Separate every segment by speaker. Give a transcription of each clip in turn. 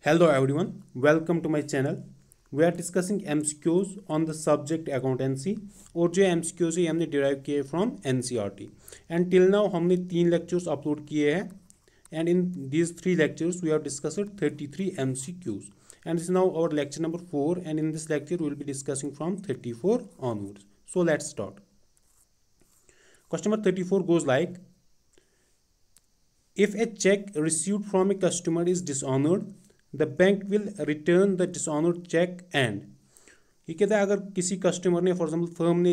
Speaker 1: Hello everyone, welcome to my channel. We are discussing MCQs on the subject accountancy और जो MCQs है हमने derive किए from NCERT and till now हमने 3 lectures upload किए हैं and in these 3 lectures we have discussed 33 MCQs and this is now our lecture number 4 and in this lecture we will be discussing from 34 onwards. So let's start. Question number 34 goes like, if a check received from a customer is dishonored, the bank will return the dishonored check and ये कहता है अगर किसी customer ने for example firm ने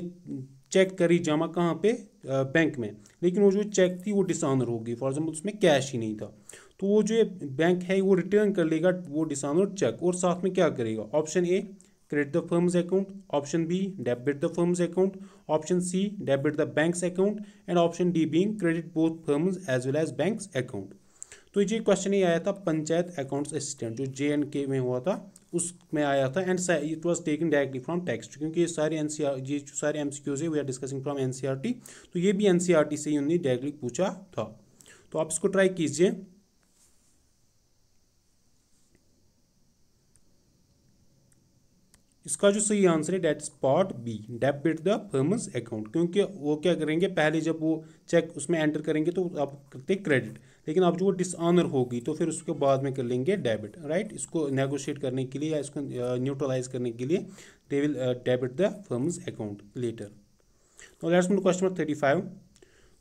Speaker 1: check करी जमा कहाँ पे बैंक में, लेकिन वो जो चेक थी वो डिसऑनर हो गई, फॉर एग्जाम्पल उसमें कैश ही नहीं था, तो वो जो बैंक है वो रिटर्न कर लेगा वो डिसऑनर्ड चेक और साथ में क्या करेगा? Option A credit the firm's account, option B debit the firm's account, option C debit the bank's account and option D being credit both firms as well as bank's account. तो ये question ही आया था panchayat accounts assistant जो JNK में हुआ था उसमें आया था and it was taken directly from text, क्योंकि ये सारे ये जो सारे MCQs है we are discussing from NCERT, तो ये भी NCERT से ही उन्होंने डायरेक्टली पूछा था। तो आप इसको ट्राई कीजिए। इसका जो सही आंसर है that is part B, debit the firm's account, क्योंकि वो क्या करेंगे पहले जब वो चेक उसमें एंटर करेंगे तो आप करते क्रेडिट, लेकिन अब जो वो डिसऑनर होगी तो फिर उसके बाद में कर लेंगे डेबिट, राइट। इसको नेगोशिएट करने के लिए या इसको न्यूट्रलाइज करने के लिए they will debit the firm's account later. तो let's move to question number 35।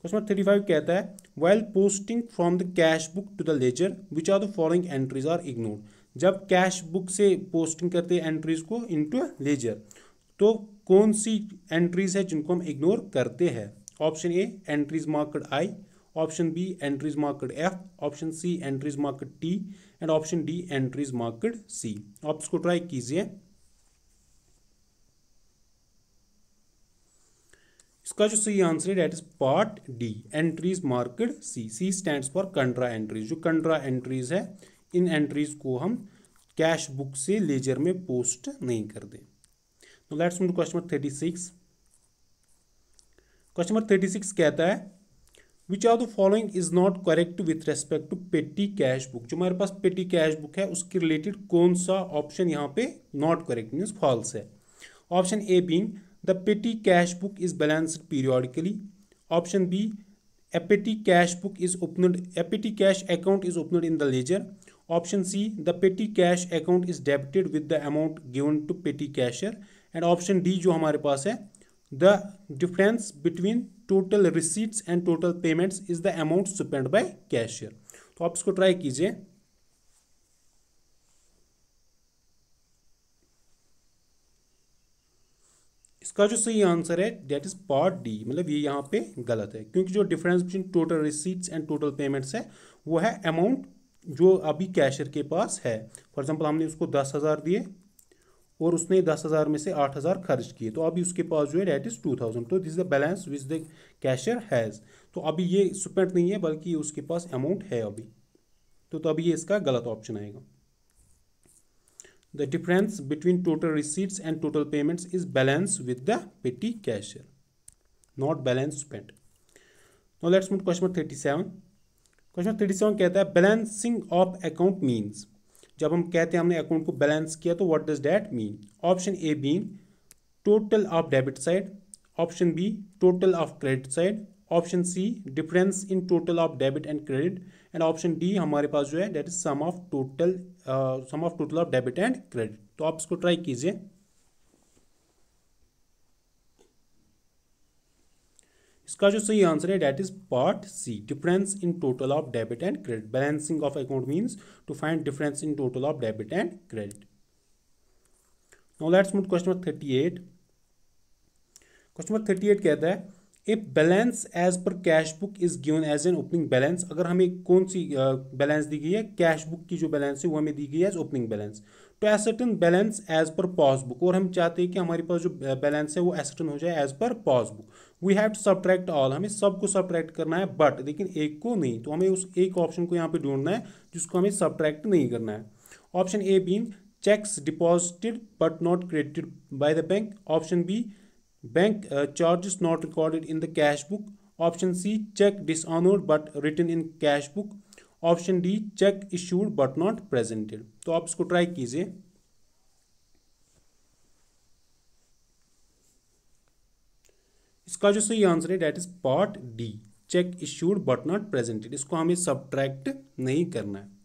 Speaker 1: Question number 35 कहता है while posting from the cash book to the ledger which are the following entries are ignored. जब cash book से posting करते हैं entries को into laser, तो कौन सी एंट्रीज है जिनको हम इग्नोर करते हैं? Option A entries marked I, option B entries marked F, option C entries marked T and option D entries marked C. आप इसको ट्राई कीजिए। इसका जो सही आंसर है that is part D, entries marked C. C stands for contra entries. जो contra entries है इन एंट्रीज को हम कैश बुक से लेजर में पोस्ट नहीं कर दें। तो let's move to question number 36। Question number 36 कहता है which are the following is not correct with respect to petty cash book. जो हमारे पास पेटी कैश बुक है उसके रिलेटेड कौन सा ऑप्शन यहाँ पे नॉट करेक्ट मीन्स फॉल्स है? Option A being the petty cash book is balanced periodically, option B a petty cash book is opened, a petty cash account is opened in the ledger, option C the petty cash account is debited with the amount given to petty cashier and option D जो हमारे पास है the difference between total receipts and total payments is the amount spent by cashier। तो आप इसको try कीजिए। इसका जो सही आंसर है डेट इज पार्ट डी, मतलब ये यहाँ पे गलत है, क्योंकि जो difference between total receipts and total payments है वो है अमाउंट जो अभी कैशियर के पास है। फॉर एग्जांपल हमने उसको 10,000 दिए और उसने 10,000 में से 8,000 खर्च किए, तो अभी उसके पास जो है डेट इज 2,000, तो this is the balance which the cashier has. तो अभी ये स्पेंट नहीं है बल्कि उसके पास अमाउंट है अभी, तो अभी ये इसका गलत ऑप्शन आएगा। The difference between total receipts and total payments is balanced with the petty cashier, not balance spent. Now let's move to question number 37. Question number 37 कहता है balancing of account means। जब हम कहते हैं हमने अकाउंट को balance किया तो what does that mean? Option A being total of debit side, option B total of credit side, option C difference in total of debit and credit and option D हमारे पास जो है that is sum of total of debit and credit. तो आप इसको try कीजिए। इसका जो सही आंसर है that is part C, difference in total of debit and credit. Balancing of account means to find difference in total of debit and credit. Now let's move to question number 38। Question number 38 कहता है if balance as per cash book is given as an opening balance. अगर हमें कौन सी balance the गई है, cash book की जो balance है वो हमें दी गई है एज ओपनिंग बैलेंस, तो एसर्टन बैलेंस एज पर पासबुक, और हम चाहते हैं कि हमारे पास जो बैलेंस है वो एसर्टन हो जाए as per passbook. We have to subtract all, हमें सबको सब्ट्रैक्ट करना है बट लेकिन एक को नहीं, तो हमें उस एक ऑप्शन को यहाँ पे ढूंढना है जिसको हमें सब्ट्रैक्ट नहीं करना है। Option A being cheques deposited but not credited by the bank, option B bank charges not recorded in the cash book, option C check dishonored but written in cash book, option D cheque issued but not presented. तो आप इसको try कीजिए। इसका जो सही answer है that is part D, cheque issued but not presented. इसको हमें सब्ट्रैक्ट नहीं करना है।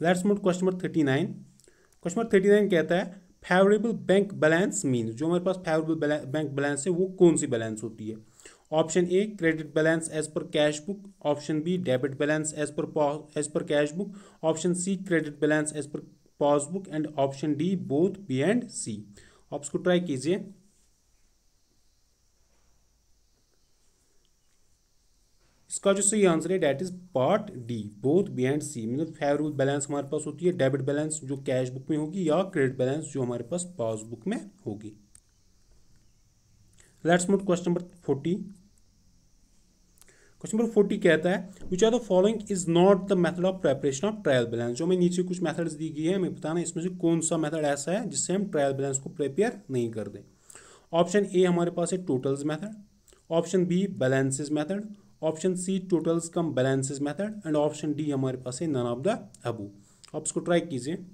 Speaker 1: Let's move question number 39। Question number 39 कहता है फेवरेबल बैंक बैलेंस मीन, जो हमारे पास फेवरेबल बैंक बैलेंस है वो कौन सी बैलेंस होती है। Option A credit balance as per cash book, option B debit balance as per cash book, option C credit balance as per passbook and option D both B and C. आप इसको try कीजिए। इसका जो सही answer है that is part D, both B and C. मतलब favourable balance हमारे पास होती है डेबिट बैलेंस जो कैश बुक में होगी या क्रेडिट बैलेंस जो हमारे पास पासबुक में होगी। Let's move question number 40। Question number 40 कहता है which are the following is not the method of preparation of trial balance. जो हमें नीचे कुछ मेथड्स दी गई है, हमें बताना इसमें से कौन सा मेथड ऐसा है जिससे हम ट्रायल बैलेंस को प्रिपेयर नहीं कर दें। ऑप्शन ए हमारे पास है totals method, option B balances method, option C totals cum balances method and option D हमारे पास है नन ऑफ द अबू। आप इसको ट्राई कीजिए।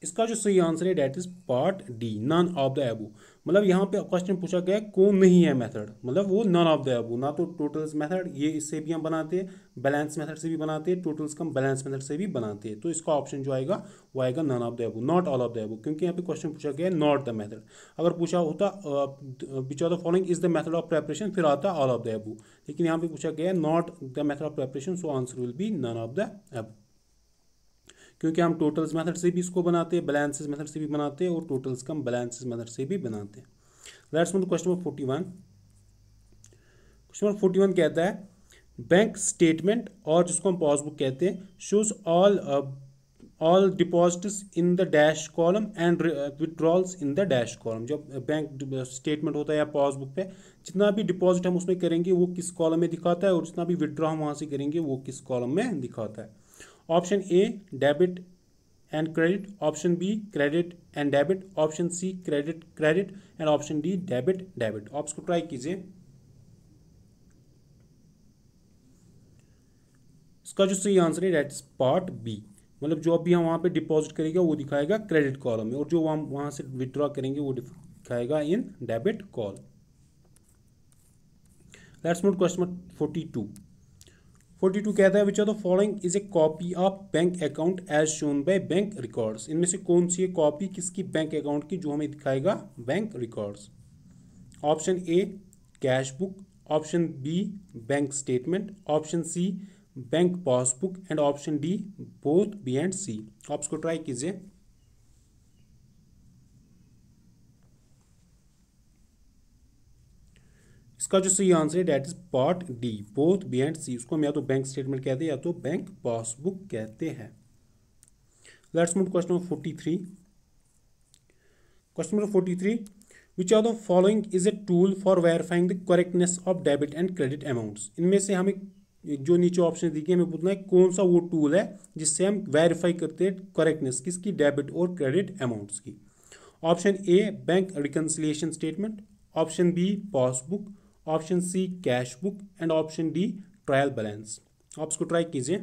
Speaker 1: इसका जो सही आंसर है that is part D, none of the above. मतलब यहाँ पे क्वेश्चन पूछा गया है कौन नहीं है मेथड, मतलब वो नन ऑफ द अबू। ना तो टोटल्स मेथड ये इससे भी हम बनाते हैं, बैलेंस मेथड से भी बनाते हैं, टोटल्स कम बैलेंस मेथड से भी बनाते हैं। तो इसका ऑप्शन जो आएगा वो आएगा none of the above, not all of the above, क्योंकि यहाँ पे क्वेश्चन पूछा गया है नॉट द मेथड। अगर पूछा होता विच of the following is the method of preparation, फिर आता ऑल ऑफ द अबू, लेकिन यहाँ पे पूछा गया है not the method of preparation, so answer will be none of the above. क्योंकि हम टोटल्स मेथड से भी इसको बनाते हैं, बैलेंसेस मेथड से भी बनाते हैं और टोटल्स कम बैलेंसेस मेथड से भी बनाते हैं। Let's move to question number 41। Question number 41 कहता है बैंक स्टेटमेंट, और जिसको हम पासबुक कहते हैं, shows all deposits in the dash column and withdrawals in the dash column. जब बैंक स्टेटमेंट होता है या पासबुक पे जितना भी डिपॉजिट हम उसमें करेंगे वो किस कॉलम में दिखाता है, और जितना भी विड्रॉ हम वहाँ से करेंगे वो किस कॉलम में दिखाता है। Option A debit and credit, option B credit and debit, option C credit credit and option D debit debit. आप इसको ट्राई कीजिए। इसका जो सही आंसर है दैट इज पार्ट बी, मतलब जो अभी हम वहाँ पे डिपॉजिट करेंगे वो दिखाएगा क्रेडिट कॉलम में, और जो हम वहाँ से विड्रॉ करेंगे वो दिखाएगा in debit column. Let's move question number 42। 42 कहता है which of the following is a copy of bank account as shown by bank records. इनमें से कौन सी है कॉपी किसकी बैंक अकाउंट की, जो हमें दिखाएगा bank records. Option A cash book, option B bank statement, option C bank passbook and option D both B and C. आप इसको ट्राई कीजिए। इसका जो सही आंसर है that is part D, both B and C. उसको हम या तो बैंक स्टेटमेंट कहते हैं या तो बैंक पासबुक कहते हैं। Let's move question number 43। Question number 43 which are the following is a tool for verifying the correctness of debit and credit amounts. इनमें से हमें जो नीचे ऑप्शन दी गई हमें पूछना है कौन सा वो टूल है जिससे हम वेरीफाई करते हैं करेक्टनेस किसकी, डेबिट और क्रेडिट अमाउंट्स की। Option A bank reconciliation statement, option B passbook, option C cash book and option D trial balance. आप इसको ट्राई कीजिए।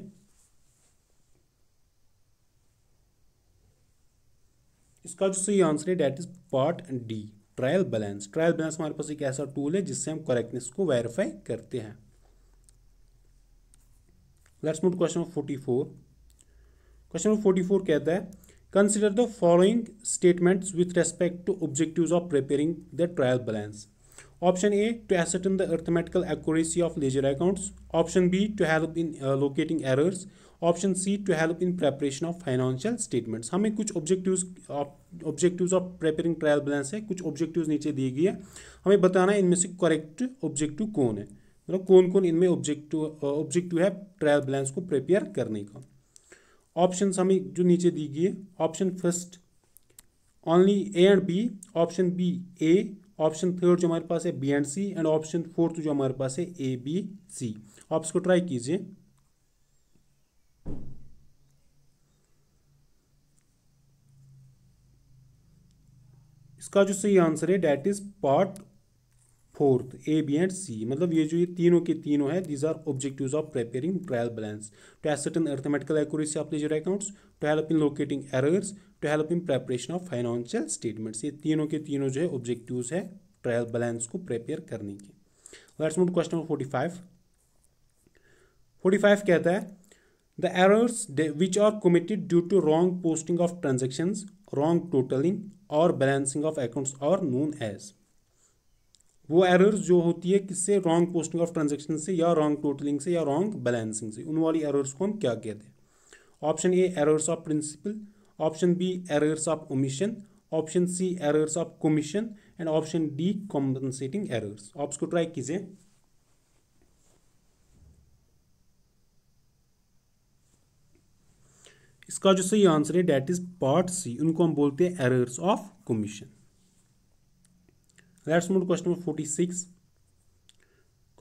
Speaker 1: इसका जो सही आंसर है that is part D, trial balance. Trial balance हमारे पास एक ऐसा टूल है जिससे हम करेक्टनेस को वेरीफाई करते हैं। Let's move to question number 44। Question number 44 कहता है consider the following statements with respect to objectives of preparing the trial balance. Option A to ascertain the arithmetical accuracy of ledger accounts. Option B to help in locating errors. Option C to help in preparation of financial statements. हमें कुछ objectives of preparing trial balance है, कुछ objectives नीचे दिए गए हैं, हमें बताना है इनमें से correct objective कौन है, मतलब कौन कौन इनमें objective है ट्रायल बैलेंस को प्रिपेयर करने का। ऑप्शंस हमें जो नीचे दी गई है, option first only A and B, option B A, option third जो हमारे पास है B and C and option fourth जो हमारे पास है ए बी सी। आप इसको ट्राई कीजिए। इसका जो सही आंसर है that is part fourth, A B and C. मतलब ये जो ये तीनों के तीनों है, these are objectives of preparing trial balance to ascertain arithmetical accuracy of ledger accounts, to help in locating errors, to help in preparation of financial statements। ये तीनों के तीनों जो है ऑब्जेक्टिव्स है ट्रायल बैलेंस को प्रिपेयर करने के। Let's move to question number 45। 45 कहता है the errors which are committed due to wrong posting of transactions, wrong totalling और balancing of accounts are known as. वो एरर्स जो होती है किससे, रॉन्ग पोस्टिंग ऑफ ट्रांजेक्शन से या रॉन्ग टोटलिंग से या रॉन्ग बैलेंसिंग से, उन वाली एरर्स को हम क्या कहते हैं। Option A errors of principle, option B errors of omission, option C errors of commission and option D compensating errors. आप इसको ट्राई कीजिए। इसका जो सही आंसर है डेट इज पार्ट सी, उनको हम बोलते हैं errors of commission. Let's move to question number 46.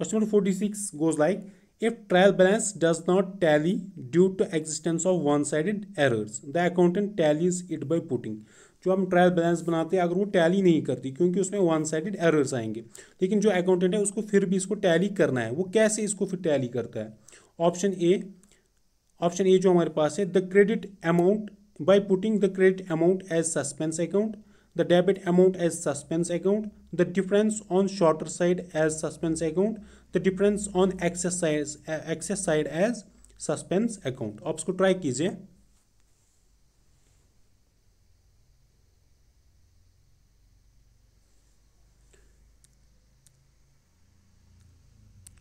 Speaker 1: Question number 46 goes like, if trial balance does not tally due to existence of one-sided errors, the accountant tallies it by putting। जो हम trial balance बनाते हैं अगर वो tally नहीं करती क्योंकि उसमें वन साइडेड एरर्स आएंगे, लेकिन जो अकाउंटेंट है उसको फिर भी इसको टैली करना है, वो कैसे इसको फिर टैली करता है। ऑप्शन ए जो हमारे पास है, the credit amount by putting the credit amount as suspense account, the debit amount as suspense account, the difference on shorter side as suspense account, the difference on excess side as suspense account। आप इसको try कीजिए।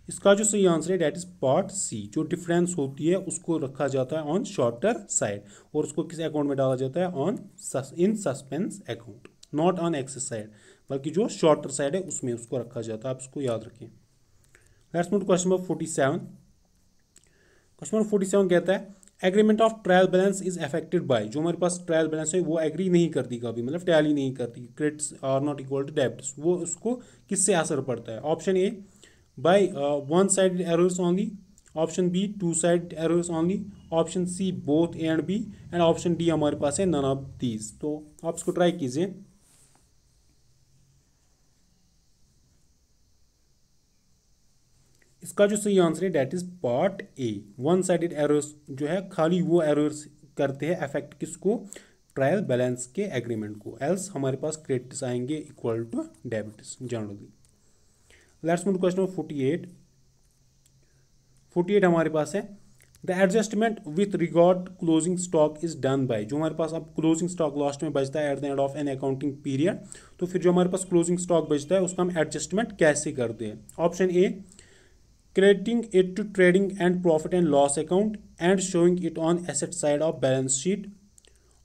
Speaker 1: इसका जो सही answer है that is part सी, जो difference होती है उसको रखा जाता है ऑन शॉर्टर साइड और उसको किस अकाउंट में डाला जाता है, on in suspense account, not on excess side, बल्कि जो शॉर्टर साइड है उसमें उसको रखा जाता है। आप इसको याद रखें। Let's move to question number 47। Question number 47 कहता है agreement of trial balance is affected by, जो हमारे पास ट्रायल बैलेंस है वो एग्री नहीं करती कभी, मतलब टैली नहीं करती, credits are not equal to debits, वो उसको किससे असर पड़ता है। Option A by one-sided errors only, option B two-sided errors only, option C both A and B and option D हमारे पास है none of these। तो आप इसको ट्राई कीजिए। इसका जो सही आंसर है that is part A, one sided errors जो है खाली वो एरर्स करते हैं अफेक्ट किसको, ट्रायल बैलेंस के एग्रीमेंट को, एल्स हमारे पास क्रेडिट्स आएंगे equal to debits generally. Let's move to question number 48। 48 हमारे पास है the adjustment with regard closing stock is done by, जो हमारे पास अब क्लोजिंग स्टॉक लास्ट में बचता है at the end of an accounting period, तो फिर जो हमारे पास क्लोजिंग स्टॉक बचता है उसका हम एडजस्टमेंट कैसे करते हैं। Option A crediting it to trading and profit and loss account and showing it on asset side of balance sheet.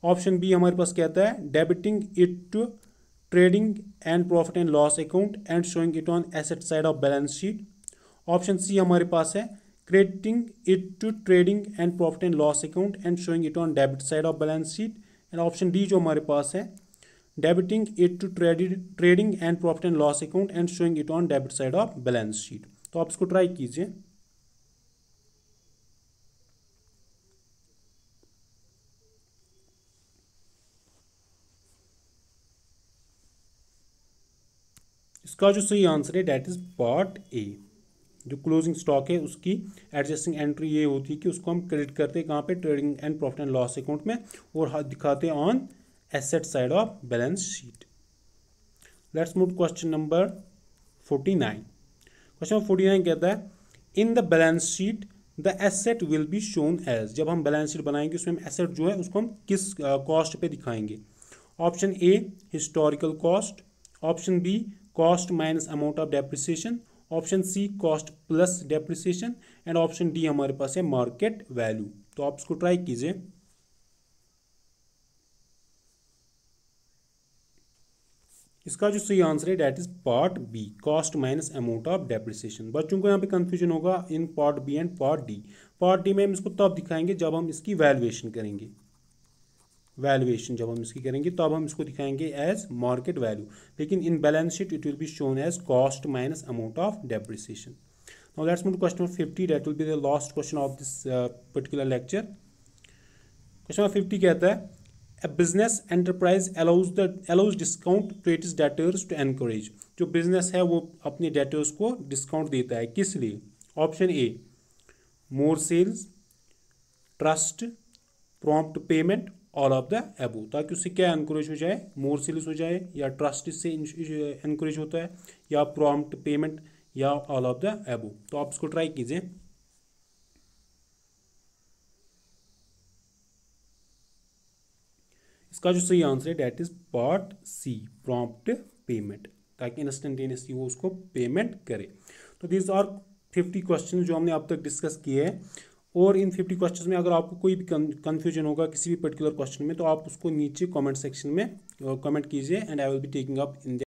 Speaker 1: Option B हमारे पास कहता है debiting it to trading and profit and loss account and showing it on asset side of balance sheet। Option C हमारे पास है crediting it to trading and profit and loss account and showing it on debit side of balance sheet and option D जो हमारे पास है debiting it to trading and profit and loss account and showing it on debit side of balance sheet। तो आप इसको try कीजिए। इसका जो सही आंसर है डेट इज पार्ट ए, जो क्लोजिंग स्टॉक है उसकी एडजस्टिंग एंट्री ये होती है कि उसको हम क्रेडिट करते हैं कहाँ पे, trading and profit and loss account में, और दिखाते हैं on asset side of balance sheet. Let's move to question number 49। Question number 49 कहता है in the balance sheet the asset will be shown as, जब हम बैलेंस शीट बनाएंगे उसमें एसेट जो है उसको हम किस कॉस्ट पे दिखाएंगे। Option A historical cost, option B cost minus amount of depreciation, option C cost plus depreciation and option D हमारे पास है मार्केट वैल्यू। तो आप इसको ट्राई कीजिए। इसका जो सही आंसर है that is part B, cost minus amount of depreciation. बच्चों को यहाँ पे कंफ्यूजन होगा in part B and part D. Part D में हम इसको तब दिखाएंगे जब हम इसकी वैल्यूएशन करेंगे, वैल्यूएशन जब हम इसकी करेंगे तब हम इसको दिखाएंगे एज मार्केट वैल्यू, लेकिन in balance sheet it will be shown as cost minus amount of depreciation. Now let's move to question number 50, that will be the last question of this particular lecture. Question number 50 कहता है A business enterprise allows discount to its debtors to encourage. जो business है वो अपने debtors को discount देता है, किस लिए? Option A more sales, trust, prompt payment, all of the above. ताकि उससे क्या एनकरेज हो जाए? मोर सेल्स हो जाए, या ट्रस्ट इससे एनकरेज होता है, या प्रॉम्प्ट पेमेंट, या ऑल ऑफ द एबो। तो आप इसको ट्राई कीजिए। इसका जो सही आंसर है that is part C, prompt payment, ताकि इंस्टेंटेनियसली वो उसको पेमेंट करे। तो दिस आर 50 क्वेश्चन जो हमने अब तक डिस्कस किए हैं। और इन 50 क्वेश्चन में अगर आपको कोई भी कंफ्यूजन होगा किसी भी पर्टिकुलर क्वेश्चन में, तो आप उसको नीचे कमेंट सेक्शन में कमेंट कीजिए, and I will be taking up in